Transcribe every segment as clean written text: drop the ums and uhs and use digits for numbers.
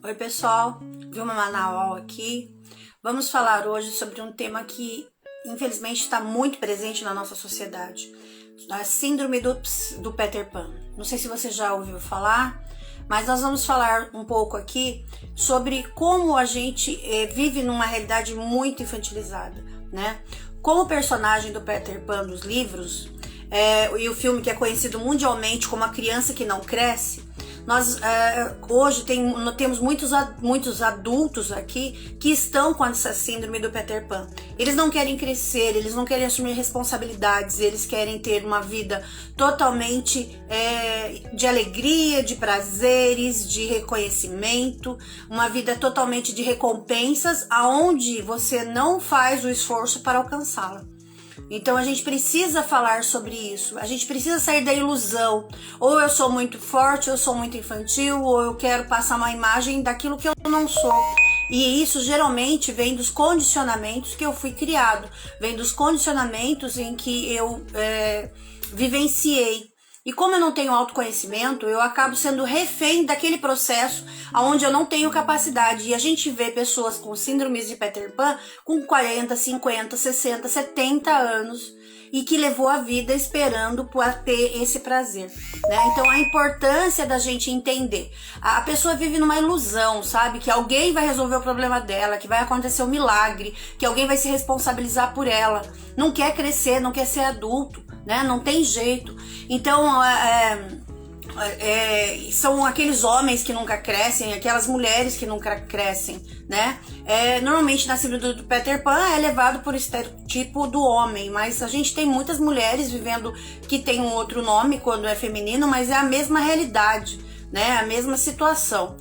Oi pessoal, Vilma Manaus aqui. Vamos falar hoje sobre um tema que infelizmente está muito presente na nossa sociedade, a síndrome do Peter Pan. Não sei se você já ouviu falar, mas nós vamos falar um pouco aqui sobre como a gente vive numa realidade muito infantilizada, né? Como o personagem do Peter Pan dos livros e o filme que é conhecido mundialmente como A Criança que Não Cresce, nós hoje temos muitos adultos aqui que estão com essa síndrome do Peter Pan. Eles não querem crescer, eles não querem assumir responsabilidades, eles querem ter uma vida totalmente de alegria, de prazeres, de reconhecimento, uma vida totalmente de recompensas, aonde você não faz o esforço para alcançá-la. Então a gente precisa falar sobre isso, a gente precisa sair da ilusão, ou eu sou muito forte, eu sou muito infantil, ou eu quero passar uma imagem daquilo que eu não sou. E isso geralmente vem dos condicionamentos que eu fui criado, vem dos condicionamentos em que eu vivenciei. E como eu não tenho autoconhecimento, eu acabo sendo refém daquele processo onde eu não tenho capacidade. E a gente vê pessoas com síndromes de Peter Pan com 40, 50, 60, 70 anos e que levou a vida esperando por ter esse prazer, né? Então a importância da gente entender. A pessoa vive numa ilusão, sabe? Que alguém vai resolver o problema dela, que vai acontecer um milagre, que alguém vai se responsabilizar por ela. Não quer crescer, não quer ser adulto, né? Não tem jeito. Então são aqueles homens que nunca crescem, aquelas mulheres que nunca crescem, né? Normalmente na síndrome do Peter Pan é levado por estereotipo do homem, mas a gente tem muitas mulheres vivendo que tem um outro nome quando é feminino, mas é a mesma realidade, né? A mesma situação.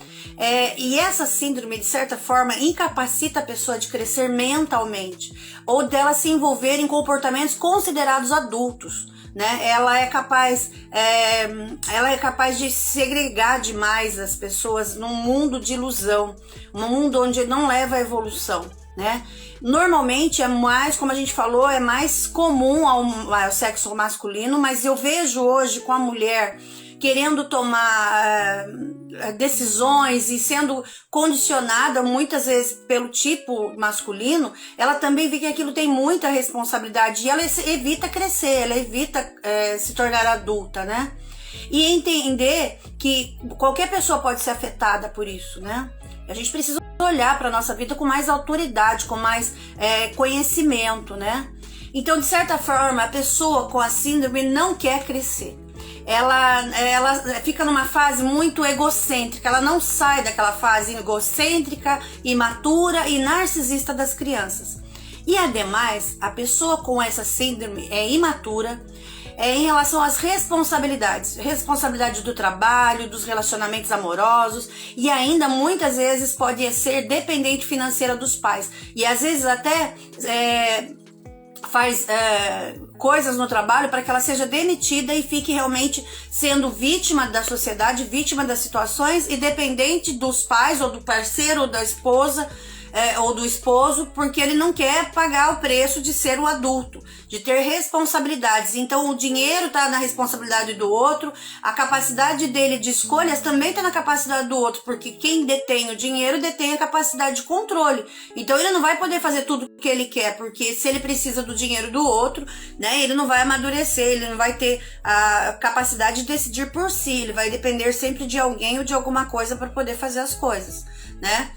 E essa síndrome, de certa forma, incapacita a pessoa de crescer mentalmente ou dela se envolver em comportamentos considerados adultos, né? Ela é capaz de segregar demais as pessoas num mundo de ilusão, um mundo onde não leva à evolução, né? Normalmente é mais, como a gente falou, é mais comum ao sexo masculino, mas eu vejo hoje com a mulher querendo tomar decisões e sendo condicionada muitas vezes pelo tipo masculino, ela também vê que aquilo tem muita responsabilidade e ela evita crescer, ela evita se tornar adulta, né? E entender que qualquer pessoa pode ser afetada por isso, né? A gente precisa olhar para a nossa vida com mais autoridade, com mais conhecimento, né? Então, de certa forma, a pessoa com a síndrome não quer crescer. Ela fica numa fase muito egocêntrica, ela não sai daquela fase egocêntrica, imatura e narcisista das crianças. E ademais, a pessoa com essa síndrome é imatura em relação às responsabilidade do trabalho, dos relacionamentos amorosos e ainda muitas vezes pode ser dependente financeira dos pais e às vezes até faz coisas no trabalho para que ela seja demitida e fique realmente sendo vítima da sociedade, vítima das situações e dependente dos pais ou do parceiro ou da esposa ou do esposo, porque ele não quer pagar o preço de ser o adulto, de ter responsabilidades. Então o dinheiro está na responsabilidade do outro, a capacidade dele de escolhas também está na capacidade do outro, porque quem detém o dinheiro detém a capacidade de controle. Então ele não vai poder fazer tudo o que ele quer, porque se ele precisa do dinheiro do outro, né, ele não vai amadurecer, ele não vai ter a capacidade de decidir por si, ele vai depender sempre de alguém ou de alguma coisa para poder fazer as coisas, né?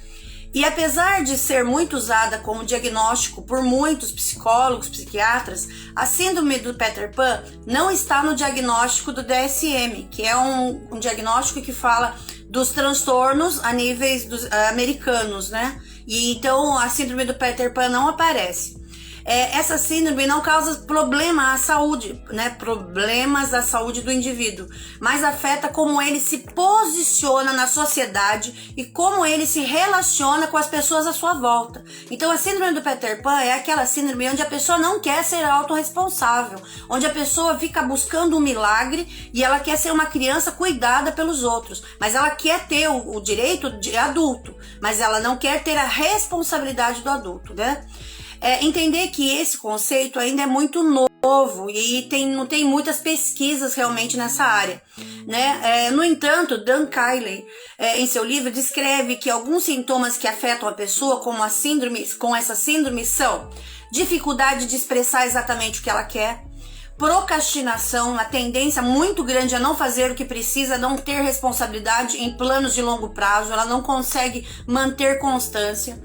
E apesar de ser muito usada como diagnóstico por muitos psicólogos, psiquiatras, a síndrome do Peter Pan não está no diagnóstico do DSM, que é um diagnóstico que fala dos transtornos a níveis americanos, né? E então a síndrome do Peter Pan não aparece. Essa síndrome não causa problema à saúde, né? Problemas à saúde do indivíduo, mas afeta como ele se posiciona na sociedade e como ele se relaciona com as pessoas à sua volta. Então a síndrome do Peter Pan é aquela síndrome onde a pessoa não quer ser autorresponsável, onde a pessoa fica buscando um milagre e ela quer ser uma criança cuidada pelos outros, mas ela quer ter o direito de adulto, mas ela não quer ter a responsabilidade do adulto, né? Entender que esse conceito ainda é muito novo novo e não tem muitas pesquisas realmente nessa área, né? No entanto, Dan Kiley, em seu livro, descreve que alguns sintomas que afetam a pessoa com essa síndrome são dificuldade de expressar exatamente o que ela quer, procrastinação, a tendência muito grande a não fazer o que precisa, não ter responsabilidade em planos de longo prazo, ela não consegue manter constância,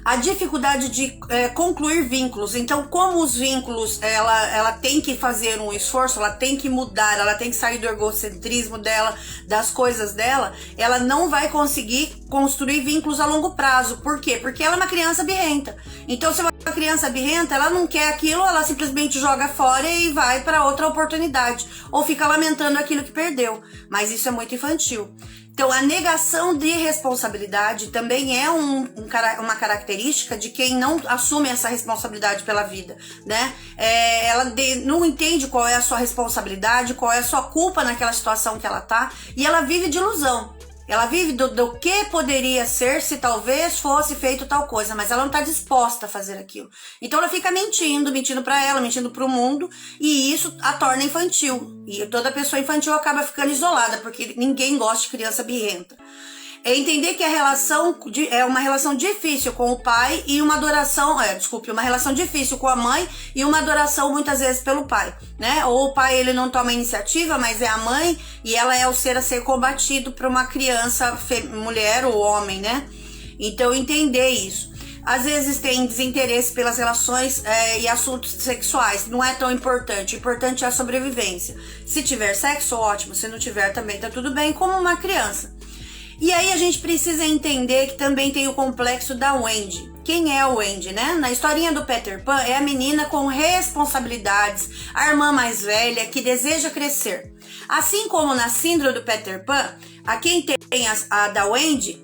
a dificuldade de concluir vínculos. Então, como os vínculos, ela tem que fazer um esforço, ela tem que mudar, ela tem que sair do egocentrismo dela, das coisas dela, ela não vai conseguir construir vínculos a longo prazo. Por quê? Porque ela é uma criança birrenta. Então, se uma criança birrenta, ela não quer aquilo, ela simplesmente joga fora e vai para outra oportunidade, ou fica lamentando aquilo que perdeu. Mas isso é muito infantil. Então, a negação de responsabilidade também é uma característica de quem não assume essa responsabilidade pela vida, né? Ela não entende qual é a sua responsabilidade, qual é a sua culpa naquela situação que ela tá, e ela vive de ilusão. Ela vive do que poderia ser se talvez fosse feito tal coisa, mas ela não está disposta a fazer aquilo. Então ela fica mentindo para ela, mentindo para o mundo, e isso a torna infantil. E toda pessoa infantil acaba ficando isolada, porque ninguém gosta de criança birrenta. É entender que a relação é uma relação difícil com o pai e uma adoração, uma relação difícil com a mãe e uma adoração muitas vezes pelo pai, né? Ou o pai ele não toma iniciativa, mas é a mãe e ela é o ser a ser combatido para uma criança, mulher ou homem, né? Então entender isso. Às vezes tem desinteresse pelas relações e assuntos sexuais, não é tão importante, o importante é a sobrevivência. Se tiver sexo, ótimo, se não tiver também tá tudo bem, como uma criança. E aí a gente precisa entender que também tem o complexo da Wendy. Quem é a Wendy, né? Na historinha do Peter Pan, é a menina com responsabilidades, a irmã mais velha que deseja crescer. Assim como na síndrome do Peter Pan, a quem tem a da Wendy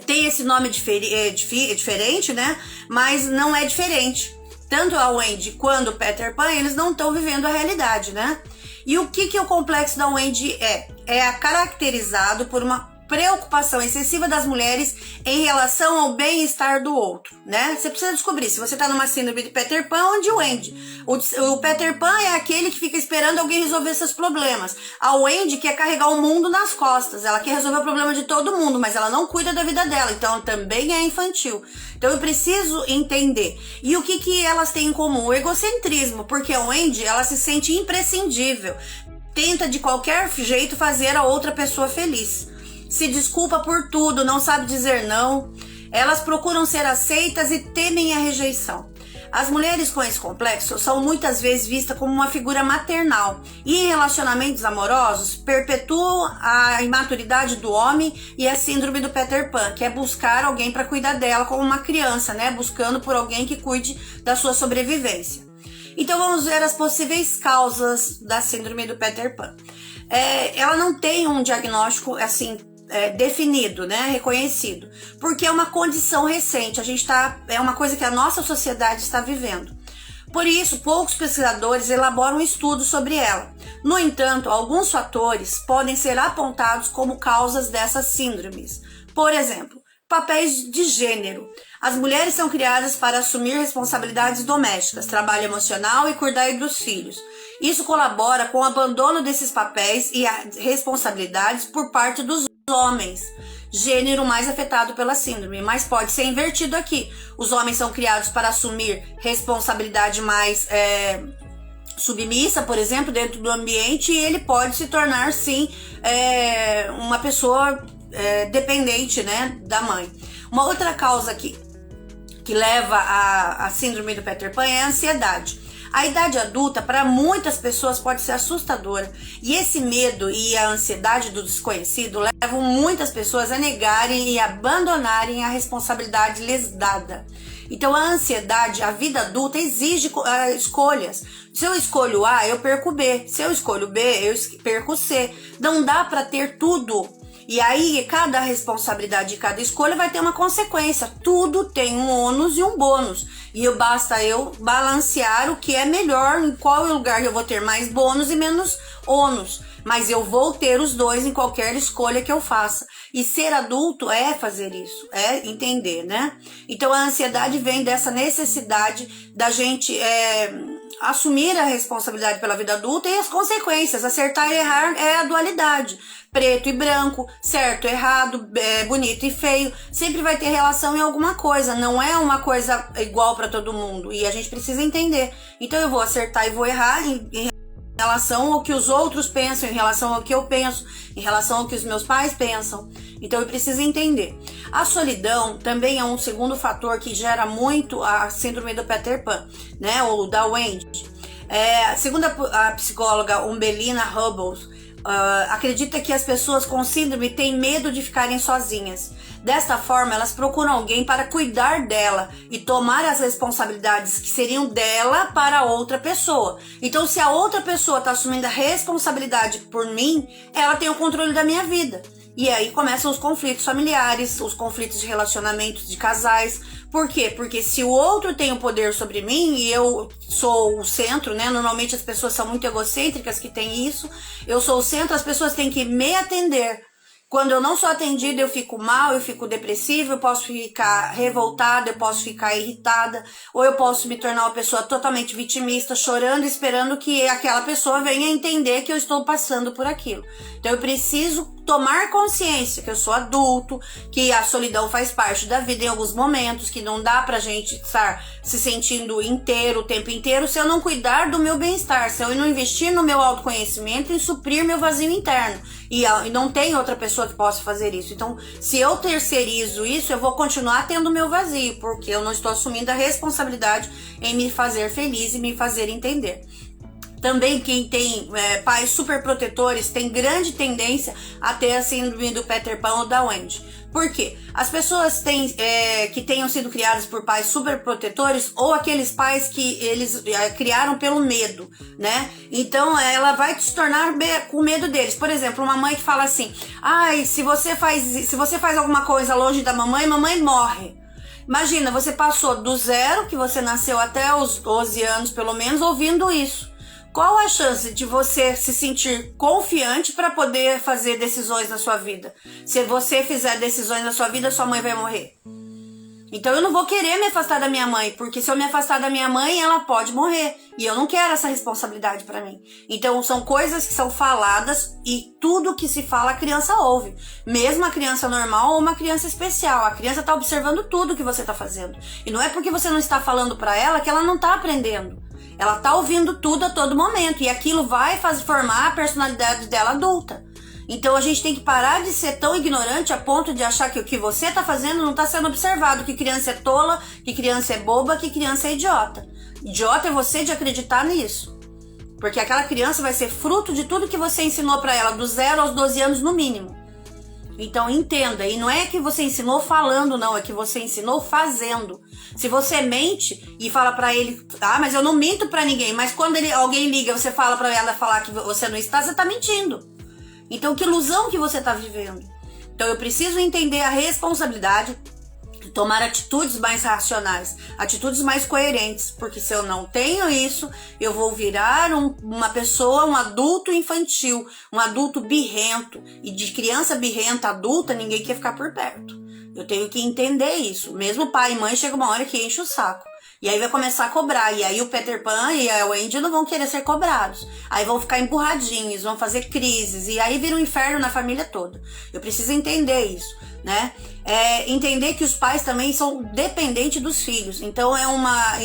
tem esse nome diferente, né? Mas não é diferente. Tanto a Wendy quanto o Peter Pan, eles não estão vivendo a realidade, né? E o que o complexo da Wendy é? É caracterizado por uma preocupação excessiva das mulheres em relação ao bem-estar do outro, né? Você precisa descobrir se você tá numa síndrome de Peter Pan ou de Wendy. O Peter Pan é aquele que fica esperando alguém resolver seus problemas. A Wendy quer carregar o mundo nas costas. Ela quer resolver o problema de todo mundo, mas ela não cuida da vida dela. Então, também é infantil. Então, eu preciso entender. E o que elas têm em comum? O egocentrismo. Porque a Wendy, ela se sente imprescindível. Tenta, de qualquer jeito, fazer a outra pessoa feliz. Se desculpa por tudo, não sabe dizer não. Elas procuram ser aceitas e temem a rejeição. As mulheres com esse complexo são muitas vezes vistas como uma figura maternal e em relacionamentos amorosos perpetuam a imaturidade do homem e a síndrome do Peter Pan, que é buscar alguém para cuidar dela como uma criança, né? Buscando por alguém que cuide da sua sobrevivência. Então vamos ver as possíveis causas da síndrome do Peter Pan. Ela não tem um diagnóstico assim definido, né, reconhecido, porque é uma condição recente, é uma coisa que a nossa sociedade está vivendo. Por isso, poucos pesquisadores elaboram estudos sobre ela. No entanto, alguns fatores podem ser apontados como causas dessas síndromes. Por exemplo, papéis de gênero. As mulheres são criadas para assumir responsabilidades domésticas, trabalho emocional e cuidar dos filhos. Isso colabora com o abandono desses papéis e responsabilidades por parte dos homens, gênero mais afetado pela síndrome, mas pode ser invertido aqui. Os homens são criados para assumir responsabilidade mais submissa, por exemplo, dentro do ambiente, e ele pode se tornar, sim, uma pessoa dependente, né, da mãe. Uma outra causa que leva à síndrome do Peter Pan é a ansiedade. A idade adulta, para muitas pessoas, pode ser assustadora. E esse medo e a ansiedade do desconhecido levam muitas pessoas a negarem e abandonarem a responsabilidade lhes dada. Então, a ansiedade, a vida adulta, exige escolhas. Se eu escolho A, eu perco B. Se eu escolho B, eu perco C. Não dá para ter tudo. E aí, cada responsabilidade de cada escolha vai ter uma consequência. Tudo tem um ônus e um bônus. E basta eu balancear o que é melhor, em qual lugar eu vou ter mais bônus e menos ônus. Mas eu vou ter os dois em qualquer escolha que eu faça. E ser adulto é fazer isso, é entender, né? Então a ansiedade vem dessa necessidade da gente assumir a responsabilidade pela vida adulta e as consequências. Acertar e errar é a dualidade. Preto e branco, certo, errado, bonito e feio, sempre vai ter relação em alguma coisa, não é uma coisa igual para todo mundo, e a gente precisa entender. Então eu vou acertar e vou errar em relação ao que os outros pensam, em relação ao que eu penso, em relação ao que os meus pais pensam. Então eu preciso entender. A solidão também é um segundo fator que gera muito a síndrome do Peter Pan, né, ou da Wendy. Segundo a psicóloga Umbelina Hubbles, acredita que as pessoas com síndrome têm medo de ficarem sozinhas. Desta forma, elas procuram alguém para cuidar dela e tomar as responsabilidades que seriam dela para outra pessoa. Então, se a outra pessoa está assumindo a responsabilidade por mim, ela tem o controle da minha vida. E aí começam os conflitos familiares, os conflitos de relacionamentos de casais. Por quê? Porque se o outro tem o poder sobre mim e eu sou o centro, né? Normalmente as pessoas são muito egocêntricas que têm isso. Eu sou o centro, as pessoas têm que me atender. Quando eu não sou atendida, eu fico mal, eu fico depressiva, eu posso ficar revoltada, eu posso ficar irritada, ou eu posso me tornar uma pessoa totalmente vitimista, chorando, esperando que aquela pessoa venha entender que eu estou passando por aquilo. Então eu preciso tomar consciência que eu sou adulto, que a solidão faz parte da vida em alguns momentos, que não dá pra gente estar se sentindo inteiro o tempo inteiro se eu não cuidar do meu bem-estar, se eu não investir no meu autoconhecimento e suprir meu vazio interno. E não tem outra pessoa que possa fazer isso. Então, se eu terceirizo isso, eu vou continuar tendo meu vazio, porque eu não estou assumindo a responsabilidade em me fazer feliz e me fazer entender. Também quem tem pais super protetores tem grande tendência a ter a síndrome do Peter Pan ou da Wendy. Por quê? As pessoas que tenham sido criadas por pais super protetores ou aqueles pais que eles criaram pelo medo, né? Então ela vai se tornar com medo deles. Por exemplo, uma mãe que fala assim: se você faz alguma coisa longe da mamãe morre. Imagina, você passou do zero, que você nasceu até os 12 anos pelo menos, ouvindo isso. Qual a chance de você se sentir confiante para poder fazer decisões na sua vida? Se você fizer decisões na sua vida, sua mãe vai morrer. Então eu não vou querer me afastar da minha mãe, porque se eu me afastar da minha mãe, ela pode morrer. E eu não quero essa responsabilidade para mim. Então são coisas que são faladas e tudo que se fala a criança ouve. Mesmo a criança normal ou uma criança especial. A criança está observando tudo que você está fazendo. E não é porque você não está falando para ela que ela não está aprendendo. Ela tá ouvindo tudo a todo momento e aquilo vai formar a personalidade dela adulta. Então a gente tem que parar de ser tão ignorante a ponto de achar que o que você tá fazendo não tá sendo observado, que criança é tola, que criança é boba, que criança é idiota. Idiota é você de acreditar nisso. Porque aquela criança vai ser fruto de tudo que você ensinou pra ela, do 0 aos 12 anos no mínimo. Então entenda, e não é que você ensinou falando, não, é que você ensinou fazendo. Se você mente e fala pra ele, mas eu não minto pra ninguém, mas quando alguém liga, você fala pra ela falar que você não está, você tá mentindo. Então que ilusão que você tá vivendo? Então eu preciso entender a responsabilidade, tomar atitudes mais racionais, atitudes mais coerentes, porque se eu não tenho isso, eu vou virar uma pessoa, um adulto infantil, um adulto birrento, e de criança birrenta adulta, ninguém quer ficar por perto. Eu tenho que entender isso, mesmo pai e mãe chega uma hora que enche o saco, e aí vai começar a cobrar, e aí o Peter Pan e a Wendy não vão querer ser cobrados, aí vão ficar empurradinhos, vão fazer crises, e aí vira um inferno na família toda. Eu preciso entender isso, né? Entender que os pais também são dependentes dos filhos, então é uma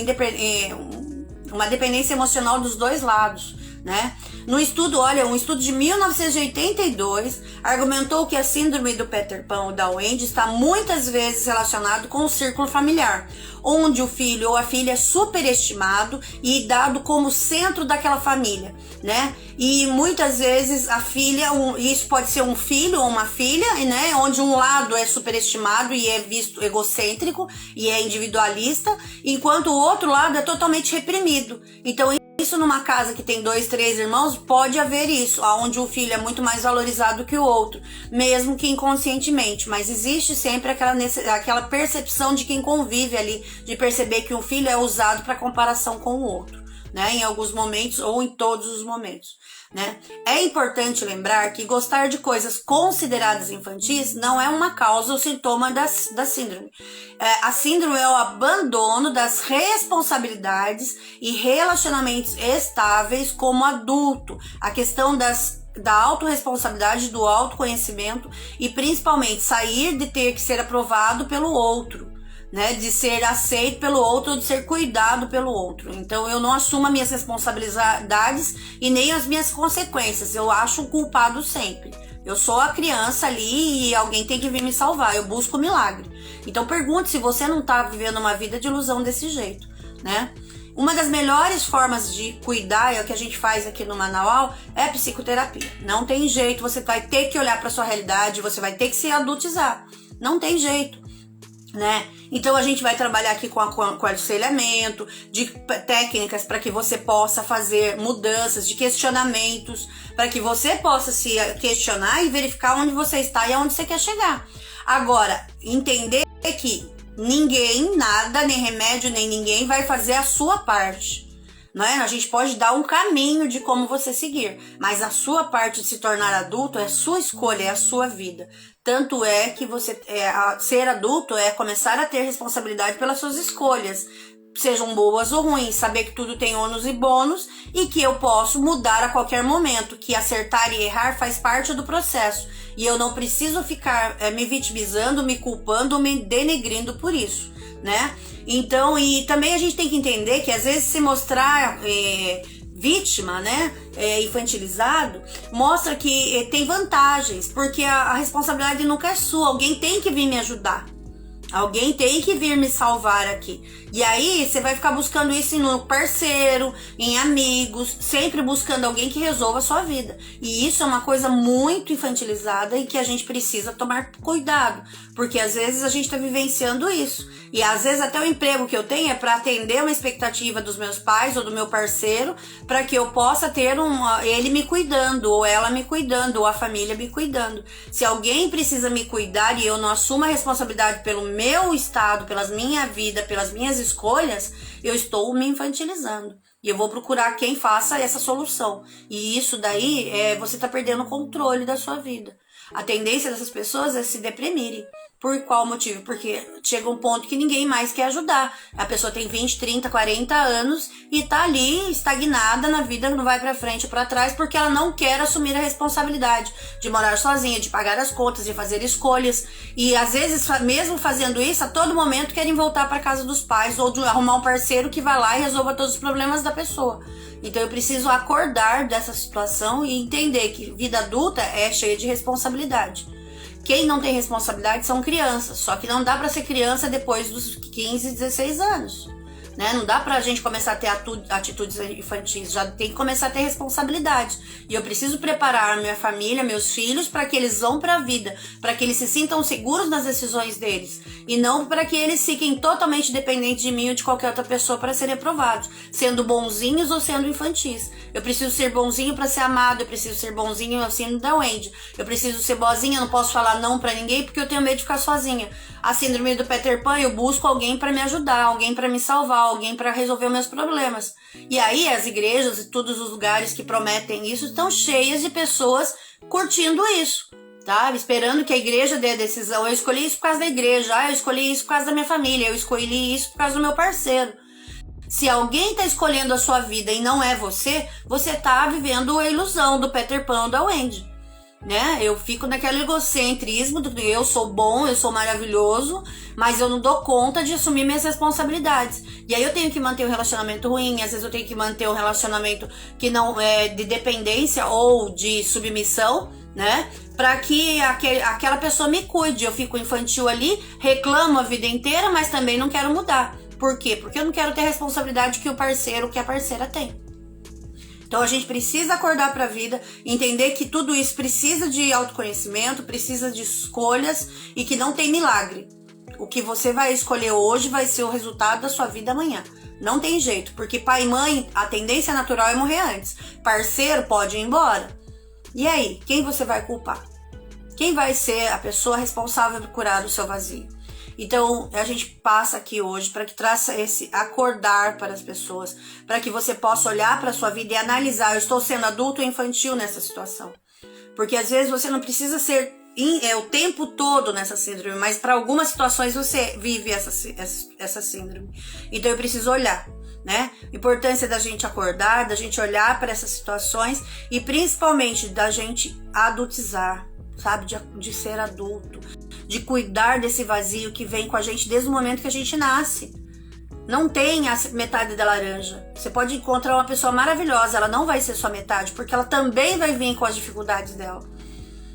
dependência emocional dos dois lados, né? No estudo, um estudo de 1982 argumentou que a síndrome do Peter Pan ou da Wendy está muitas vezes relacionado com o círculo familiar, onde o filho ou a filha é superestimado e dado como centro daquela família, né? E muitas vezes a filha, isso pode ser um filho ou uma filha, né? Onde um lado é superestimado e é visto egocêntrico e é individualista, enquanto o outro lado é totalmente reprimido. Então isso numa casa que tem 2, 3 irmãos, pode haver isso, onde o filho é muito mais valorizado que o outro, mesmo que inconscientemente, mas existe sempre aquela percepção de quem convive ali, de perceber que um filho é usado para comparação com o outro, né? Em alguns momentos ou em todos os momentos, né? É importante lembrar que gostar de coisas consideradas infantis não é uma causa ou sintoma da síndrome. A síndrome é o abandono das responsabilidades e relacionamentos estáveis como adulto, a questão da autorresponsabilidade, do autoconhecimento e principalmente sair de ter que ser aprovado pelo outro, né, de ser aceito pelo outro, de ser cuidado pelo outro. Então eu não assumo as minhas responsabilidades e nem as minhas consequências, eu acho o culpado sempre. Eu sou a criança ali e alguém tem que vir me salvar, eu busco o milagre. Então pergunte se você não está vivendo uma vida de ilusão desse jeito, né? Uma das melhores formas de cuidar, é o que a gente faz aqui no manual, é a psicoterapia. Não tem jeito, você vai ter que olhar para sua realidade, você vai ter que se adultizar. Não tem jeito, né? Então a gente vai trabalhar aqui com aconselhamento, de técnicas para que você possa fazer mudanças, de questionamentos, para que você possa se questionar e verificar onde você está e aonde você quer chegar. Agora, entender que ninguém, nada, nem remédio, nem ninguém vai fazer a sua parte. Não é? A gente pode dar um caminho de como você seguir, mas a sua parte de se tornar adulto é a sua escolha, é a sua vida. Tanto é que ser adulto é começar a ter responsabilidade pelas suas escolhas, sejam boas ou ruins, saber que tudo tem ônus e bônus e que eu posso mudar a qualquer momento, que acertar e errar faz parte do processo e eu não preciso ficar me vitimizando, me culpando, me denegrindo por isso, né? Então, e também a gente tem que entender que às vezes se mostrar vítima, né, infantilizado, mostra que tem vantagens, porque a responsabilidade nunca é sua, alguém tem que vir me ajudar. Alguém tem que vir me salvar aqui. E aí você vai ficar buscando isso no parceiro, em amigos, sempre buscando alguém que resolva a sua vida. E isso é uma coisa muito infantilizada e que a gente precisa tomar cuidado, porque às vezes a gente está vivenciando isso. E às vezes até o emprego que eu tenho é para atender uma expectativa dos meus pais ou do meu parceiro, para que eu possa ter ele me cuidando, ou ela me cuidando, ou a família me cuidando. Se alguém precisa me cuidar e eu não assumo a responsabilidade pelo meu estado, pela minha vida, pelas minhas escolhas, eu estou me infantilizando. E eu vou procurar quem faça essa solução. E isso daí, você está perdendo o controle da sua vida. A tendência dessas pessoas é se deprimirem. Por qual motivo? Porque chega um ponto que ninguém mais quer ajudar. A pessoa tem 20, 30, 40 anos e tá ali estagnada na vida, não vai pra frente ou pra trás, porque ela não quer assumir a responsabilidade de morar sozinha, de pagar as contas, de fazer escolhas. E às vezes, mesmo fazendo isso, a todo momento querem voltar pra casa dos pais ou de arrumar um parceiro que vai lá e resolva todos os problemas da pessoa. Então eu preciso acordar dessa situação e entender que vida adulta é cheia de responsabilidade. Quem não tem responsabilidade são crianças, só que não dá pra ser criança depois dos 15, 16 anos, né? Não dá pra gente começar a ter atitudes infantis, já tem que começar a ter responsabilidade. E eu preciso preparar minha família, meus filhos, para que eles vão pra vida, para que eles se sintam seguros nas decisões deles, e não para que eles fiquem totalmente dependentes de mim ou de qualquer outra pessoa para serem aprovados, sendo bonzinhos ou sendo infantis. Eu preciso ser bonzinho para ser amado, eu preciso ser bonzinho assim da Wendy. Eu preciso ser boazinha, eu não posso falar não para ninguém porque eu tenho medo de ficar sozinha. A síndrome do Peter Pan, eu busco alguém para me ajudar, alguém para me salvar, alguém para resolver os meus problemas. E aí as igrejas e todos os lugares que prometem isso estão cheias de pessoas curtindo isso, tá? Esperando que a igreja dê a decisão. Eu escolhi isso por causa da igreja, eu escolhi isso por causa da minha família, eu escolhi isso por causa do meu parceiro. Se alguém está escolhendo a sua vida e não é você, você está vivendo a ilusão do Peter Pan ou da Wendy, né? Eu fico naquele egocentrismo do que eu sou bom, eu sou maravilhoso, mas eu não dou conta de assumir minhas responsabilidades. E aí eu tenho que manter um relacionamento ruim, às vezes eu tenho que manter um relacionamento que não é de dependência ou de submissão, né? Para que aquela pessoa me cuide. Eu fico infantil ali, reclamo a vida inteira, mas também não quero mudar. Por quê? Porque eu não quero ter a responsabilidade que o parceiro, que a parceira tem. Então a gente precisa acordar para a vida, entender que tudo isso precisa de autoconhecimento, precisa de escolhas e que não tem milagre. O que você vai escolher hoje vai ser o resultado da sua vida amanhã. Não tem jeito, porque pai e mãe, a tendência natural é morrer antes. Parceiro pode ir embora. E aí, quem você vai culpar? Quem vai ser a pessoa responsável por curar o seu vazio? Então, a gente passa aqui hoje para que traça esse acordar para as pessoas, para que você possa olhar para a sua vida e analisar, eu estou sendo adulto ou infantil nessa situação? Porque às vezes você não precisa ser o tempo todo nessa síndrome, mas para algumas situações você vive essa síndrome. Então eu preciso olhar, né? A importância da gente acordar, da gente olhar para essas situações e principalmente da gente adultizar, sabe? De ser adulto, de cuidar desse vazio que vem com a gente desde o momento que a gente nasce. Não tem a metade da laranja. Você pode encontrar uma pessoa maravilhosa, ela não vai ser sua metade, porque ela também vai vir com as dificuldades dela.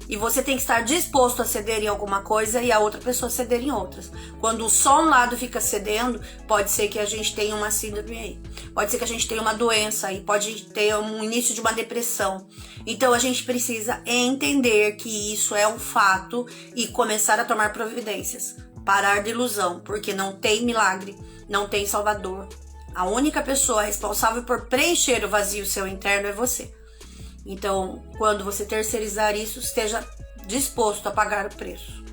E você tem que estar disposto a ceder em alguma coisa e a outra pessoa ceder em outras. Quando só um lado fica cedendo, pode ser que a gente tenha uma síndrome aí. Pode ser que a gente tenha uma doença aí, pode ter um início de uma depressão. Então a gente precisa entender que isso é um fato e começar a tomar providências. Parar de ilusão, porque não tem milagre, não tem salvador. A única pessoa responsável por preencher o vazio seu interno é você. Então, quando você terceirizar isso, esteja disposto a pagar o preço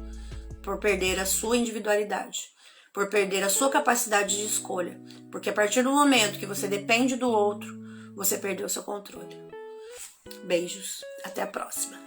por perder a sua individualidade, por perder a sua capacidade de escolha, porque a partir do momento que você depende do outro, você perdeu seu controle. Beijos, até a próxima.